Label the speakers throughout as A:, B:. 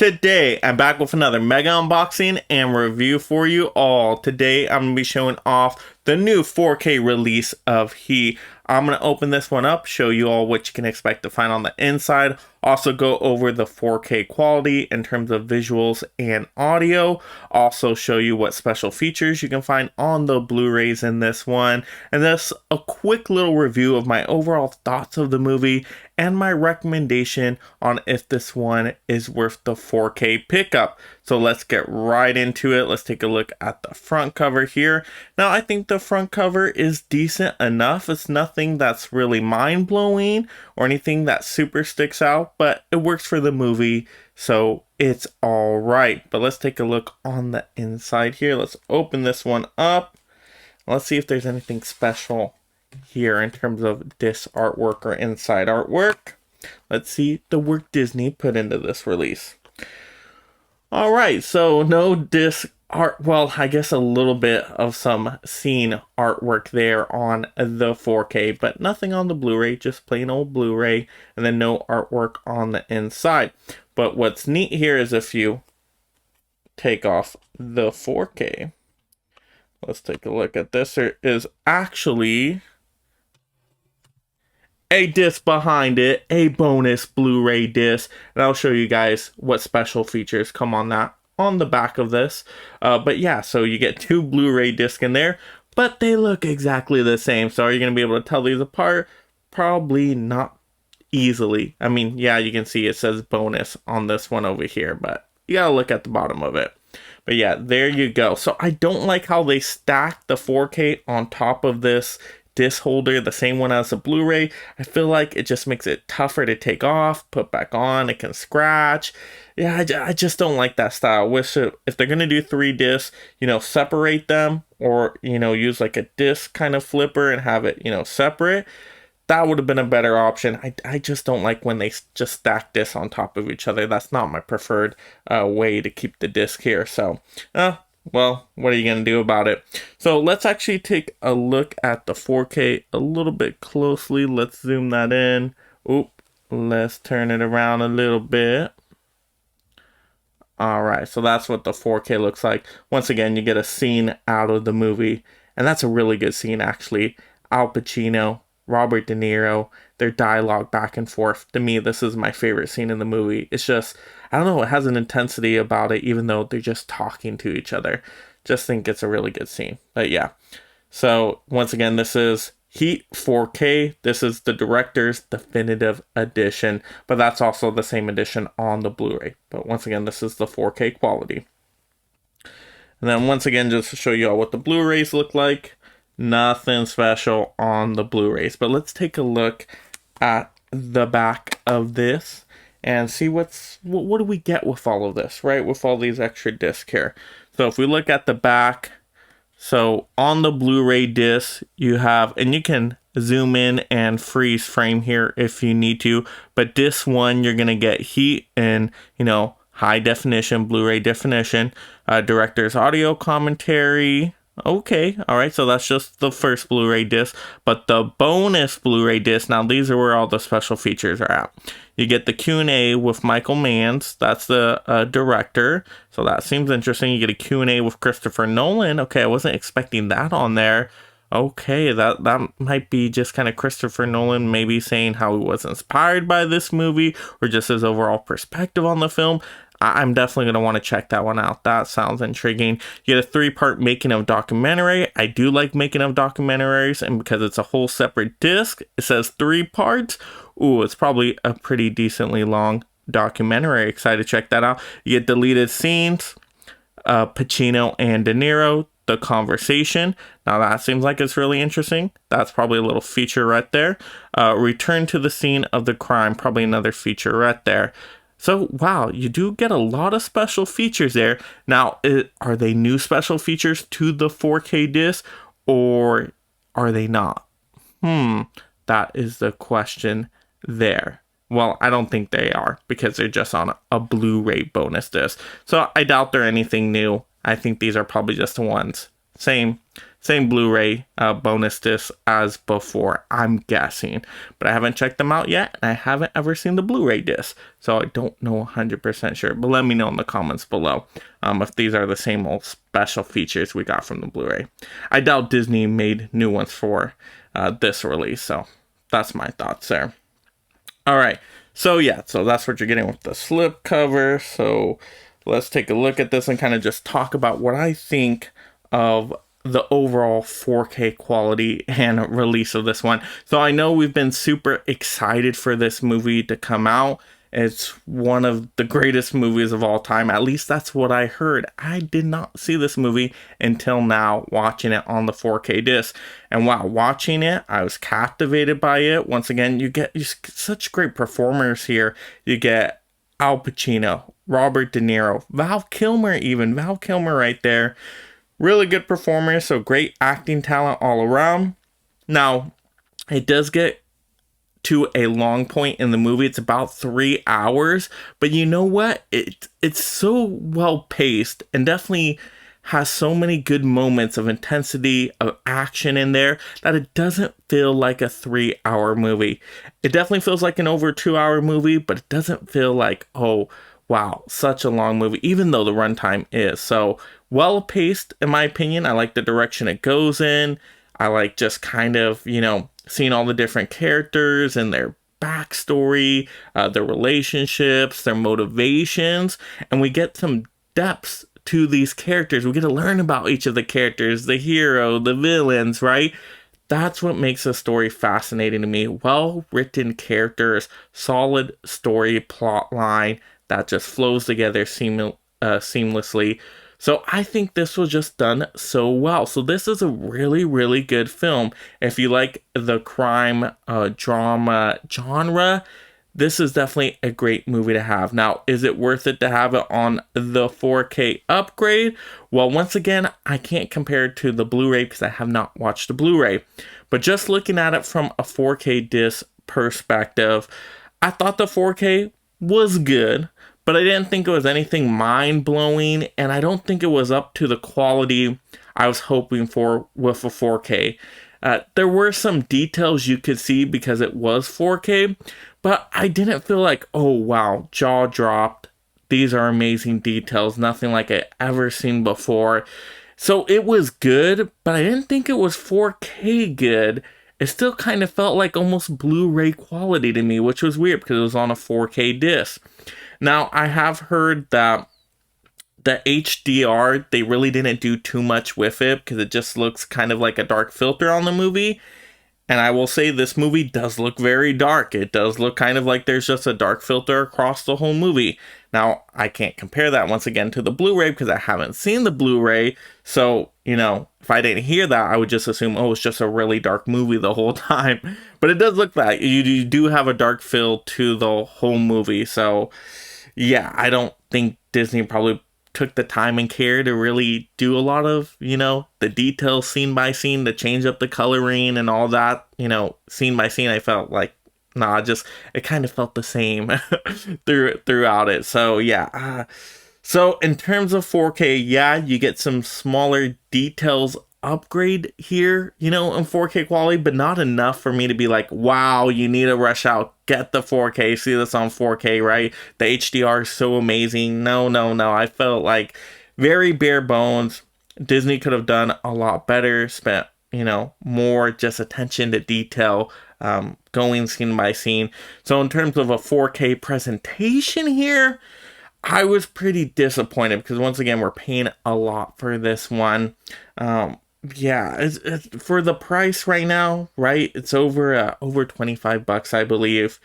A: Today, I'm back with another mega unboxing and review for you all. Today, I'm going to be showing off the new 4K release of Heat. I'm going to open this one up, show you all what you can expect to find on the inside. Also go over the 4K quality in terms of visuals and audio. Also show you what special features you can find on the Blu-rays in this one. And this a quick little review of my overall thoughts of the movie and my recommendation on if this one is worth the 4K pickup. So let's get right into it. Let's take a look at the front cover here. Now, I think the front cover is decent enough. It's nothing that's really mind-blowing or anything that super sticks out, but it works for the movie, so it's all right. But let's take a look on the inside here. Let's open this one up. Let's see if there's anything special here in terms of disc artwork or inside artwork. Let's see the work Disney put into this release. All right, so no disc art, well, I guess a little bit of some scene artwork there on the 4K, but nothing on the Blu-ray, just plain old Blu-ray, and then no artwork on the inside. But what's neat here is if you take off the 4K, let's take a look at this. There is actually a disc behind it, a bonus Blu-ray disc, and I'll show you guys what special features come on that on the back of this. But yeah, so you get two Blu-ray discs in there, but they look exactly the same. So are you going to be able to tell these apart? Probably not easily. I mean, yeah, you can see it says bonus on this one over here, but you got to look at the bottom of it. But yeah, there you go. So I don't like how they stack the 4K on top of this disc holder, the same one as the Blu-ray. I feel like it just makes it tougher to take off, put back on. It can scratch. Yeah, I just don't like that style. Wish it, if they're gonna do 3 discs, separate them, or use like a disc kind of flipper and have it separate. That would have been a better option. I just don't like when they just stack discs on top of each other. That's not my preferred way to keep the disc here. So well, what are you going to do about it? So let's actually take a look at the 4K a little bit closely. Let's zoom that in. Oop, let's turn it around a little bit. All right, so that's what the 4K looks like. Once again, you get a scene out of the movie, and that's a really good scene, actually. Al Pacino, Robert De Niro, their dialogue back and forth. To me, this is my favorite scene in the movie. It's just, I don't know, it has an intensity about it, even though they're just talking to each other. Just think it's a really good scene. But yeah, so once again, this is Heat 4K. This is the director's definitive edition, but that's also the same edition on the Blu-ray. But once again, this is the 4K quality. And then once again, just to show you all what the Blu-rays look like. Nothing special on the Blu-rays, but let's take a look at the back of this and see what do we get with all of this, right? With all these extra discs here. So if we look at the back, so on the Blu-ray disc, you have, and you can zoom in and freeze frame here if you need to, but disc 1, you're going to get Heat in, high definition, Blu-ray definition, director's audio commentary. Okay, all right, so that's just the first Blu-ray disc, but the bonus Blu-ray disc, now these are where all the special features are at. You get the Q&A with Michael Manns, that's the director, so that seems interesting. You get a Q&A with Christopher Nolan. Okay, I wasn't expecting that on there. Okay, that might be just kind of Christopher Nolan maybe saying how he was inspired by this movie, or just his overall perspective on the film. I'm definitely going to want to check that one out. That sounds intriguing. You get a 3-part making of documentary. I do like making of documentaries, and because it's a whole separate disc, it says 3 parts. Ooh, it's probably a pretty decently long documentary. Excited to check that out. You get deleted scenes, Pacino and De Niro, the conversation. Now that seems like it's really interesting. That's probably a little feature right there. Return to the scene of the crime, probably another feature right there. So, wow, you do get a lot of special features there. Now, are they new special features to the 4K disc, or are they not? That is the question there. Well, I don't think they are, because they're just on a Blu-ray bonus disc. So, I doubt they're anything new. I think these are probably just the ones same Blu-ray bonus disc as before, I'm guessing. But I haven't checked them out yet, and I haven't ever seen the Blu-ray disc, so I don't know 100% sure. But let me know in the comments below if these are the same old special features we got from the Blu-ray. I doubt Disney made new ones for this release, so that's my thoughts there. Alright, so yeah, so that's what you're getting with the slip cover. So let's take a look at this and kind of just talk about what I think of the overall 4K quality and release of this one. So I know we've been super excited for this movie to come out. It's one of the greatest movies of all time. At least that's what I heard. I did not see this movie until now, watching it on the 4K disc. And while watching it, I was captivated by it. Once again, you get such great performers here. You get Al Pacino, Robert De Niro, Val Kilmer even. Val Kilmer right there. Really good performers, so great acting talent all around. Now, it does get to a long point in the movie. It's about 3 hours, but you know what? It's so well paced and definitely has so many good moments of intensity, of action in there, that it doesn't feel like a 3-hour movie. It definitely feels like an over 2-hour movie, but it doesn't feel like, oh, wow, such a long movie, even though the runtime is. So, well paced, in my opinion. I like the direction it goes in. I like just kind of, seeing all the different characters and their backstory, their relationships, their motivations, and we get some depths to these characters. We get to learn about each of the characters, the hero, the villains, right? That's what makes a story fascinating to me. Well-written characters, solid story plot line that just flows together seamlessly. So I think this was just done so well. So this is a really, really good film. If you like the crime drama genre, this is definitely a great movie to have. Now, is it worth it to have it on the 4K upgrade? Well, once again, I can't compare it to the Blu-ray because I have not watched the Blu-ray. But just looking at it from a 4K disc perspective, I thought the 4K was good, but I didn't think it was anything mind-blowing, and I don't think it was up to the quality I was hoping for with a 4K. There were some details you could see because it was 4K, but I didn't feel like, oh wow, jaw dropped. These are amazing details, nothing like I ever seen before. So it was good, but I didn't think it was 4K good. It still kind of felt like almost Blu-ray quality to me, which was weird because it was on a 4K disc. Now, I have heard that the HDR, they really didn't do too much with it because it just looks kind of like a dark filter on the movie. And I will say this movie does look very dark. It does look kind of like there's just a dark filter across the whole movie. Now, I can't compare that once again to the Blu-ray because I haven't seen the Blu-ray. So, if I didn't hear that, I would just assume, oh, it's just a really dark movie the whole time. But it does look like you do have a dark feel to the whole movie. So, yeah, I don't think Disney probably took the time and care to really do a lot of, the details scene by scene to change up the coloring and all that, scene by scene. I felt like, it kind of felt the same throughout it. So, yeah. So, in terms of 4K, yeah, you get some smaller details upgrade here, in 4K quality, but not enough for me to be like, wow, you need to rush out, get the 4K, see this on 4K, right? The HDR is so amazing. No. I felt like very bare bones. Disney could have done a lot better, spent, more just attention to detail, going scene by scene. So in terms of a 4K presentation here, I was pretty disappointed because once again, we're paying a lot for this one. Yeah, it's for the price right now, right? It's over $25, I believe.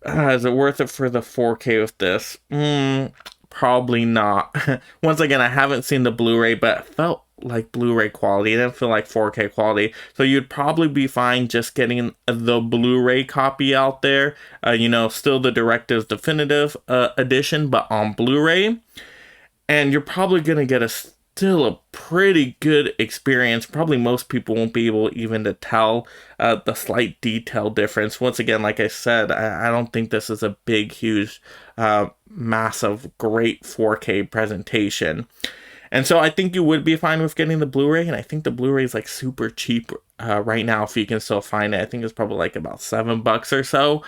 A: Is it worth it for the 4K with this? Probably not. Once again, I haven't seen the Blu-ray, but it felt like Blu-ray quality. It didn't feel like 4K quality. So you'd probably be fine just getting the Blu-ray copy out there. Still the Director's Definitive Edition, but on Blu-ray. And you're probably going to get still a pretty good experience. Probably most people won't be able even to tell the slight detail difference. Once again, like I said, I don't think this is a big, huge, massive, great 4K presentation. And so I think you would be fine with getting the Blu-ray, and I think the Blu-ray is like super cheap right now if you can still find it. I think it's probably like about $7 or so.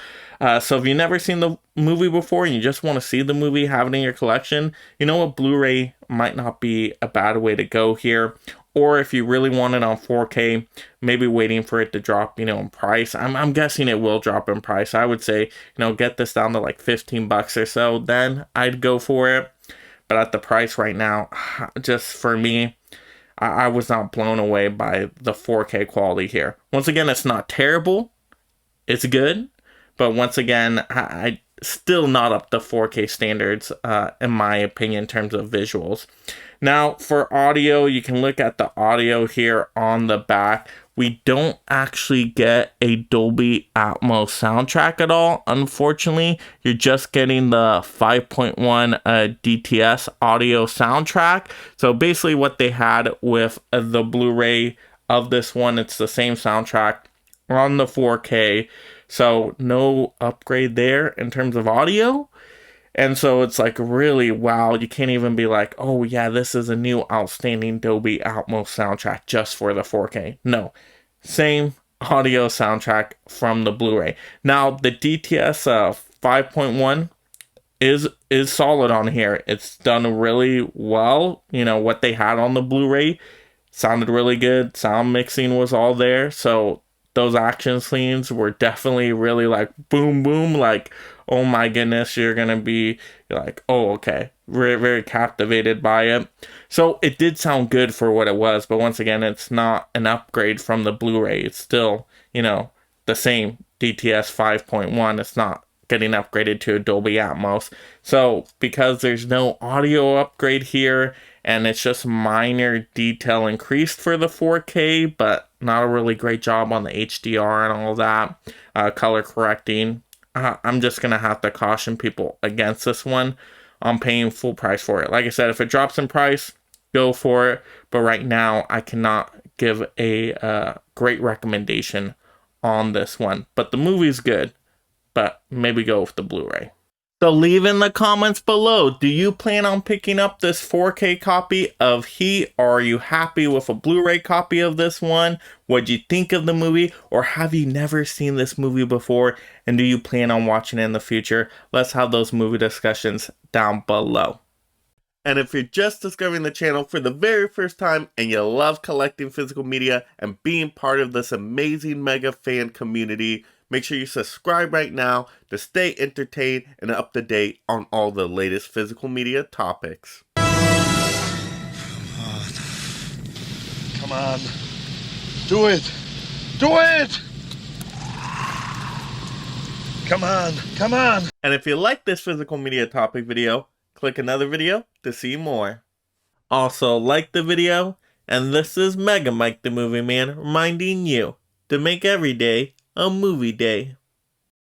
A: So if you've never seen the movie before and you just want to see the movie, have it in your collection, you know what, Blu-ray might not be a bad way to go here. Or if you really want it on 4K, maybe waiting for it to drop, in price. I'm guessing it will drop in price. I would say, get this down to like $15 or so, then I'd go for it. But at the price right now, just for me, I was not blown away by the 4K quality here. Once again, it's not terrible. It's good. But once again, I still not up to 4K standards, in my opinion, in terms of visuals. Now, for audio, you can look at the audio here on the back. We don't actually get a Dolby Atmos soundtrack at all, unfortunately. You're just getting the 5.1 DTS audio soundtrack. So basically what they had with the Blu-ray of this one, it's the same soundtrack on the 4K. So no upgrade there in terms of audio. And so it's like really, wow, you can't even be like, oh yeah, this is a new outstanding Dolby Atmos soundtrack just for the 4K. No, same audio soundtrack from the Blu-ray. Now, the DTS 5.1 is solid on here. It's done really well. What they had on the Blu-ray sounded really good. Sound mixing was all there. So those action scenes were definitely really like boom, boom, like, oh my goodness, you're gonna be like, oh, okay, very, very captivated by it. So it did sound good for what it was, but once again, it's not an upgrade from the Blu-ray. It's still, the same DTS 5.1. It's not getting upgraded to a Dolby Atmos. So because there's no audio upgrade here, and it's just minor detail increased for the 4K, but not a really great job on the HDR and all that, color correcting. I'm just going to have to caution people against this one. I'm paying full price for it. Like I said, if it drops in price, go for it. But right now, I cannot give a great recommendation on this one. But the movie's good, but maybe go with the Blu-ray. So leave in the comments below, do you plan on picking up this 4K copy of Heat, or are you happy with a Blu-ray copy of this one? What'd you think of the movie, or have you never seen this movie before, and do you plan on watching it in the future? Let's have those movie discussions down below. And if you're just discovering the channel for the very first time and you love collecting physical media and being part of this amazing mega fan community, make sure you subscribe right now to stay entertained and up to date on all the latest physical media topics.
B: Come on. Do it. Do it. Come on. Come on.
A: And if you like this physical media topic video, click another video to see more. Also, like the video, and this is Mega Mike the Movie Man reminding you to make every day a movie day.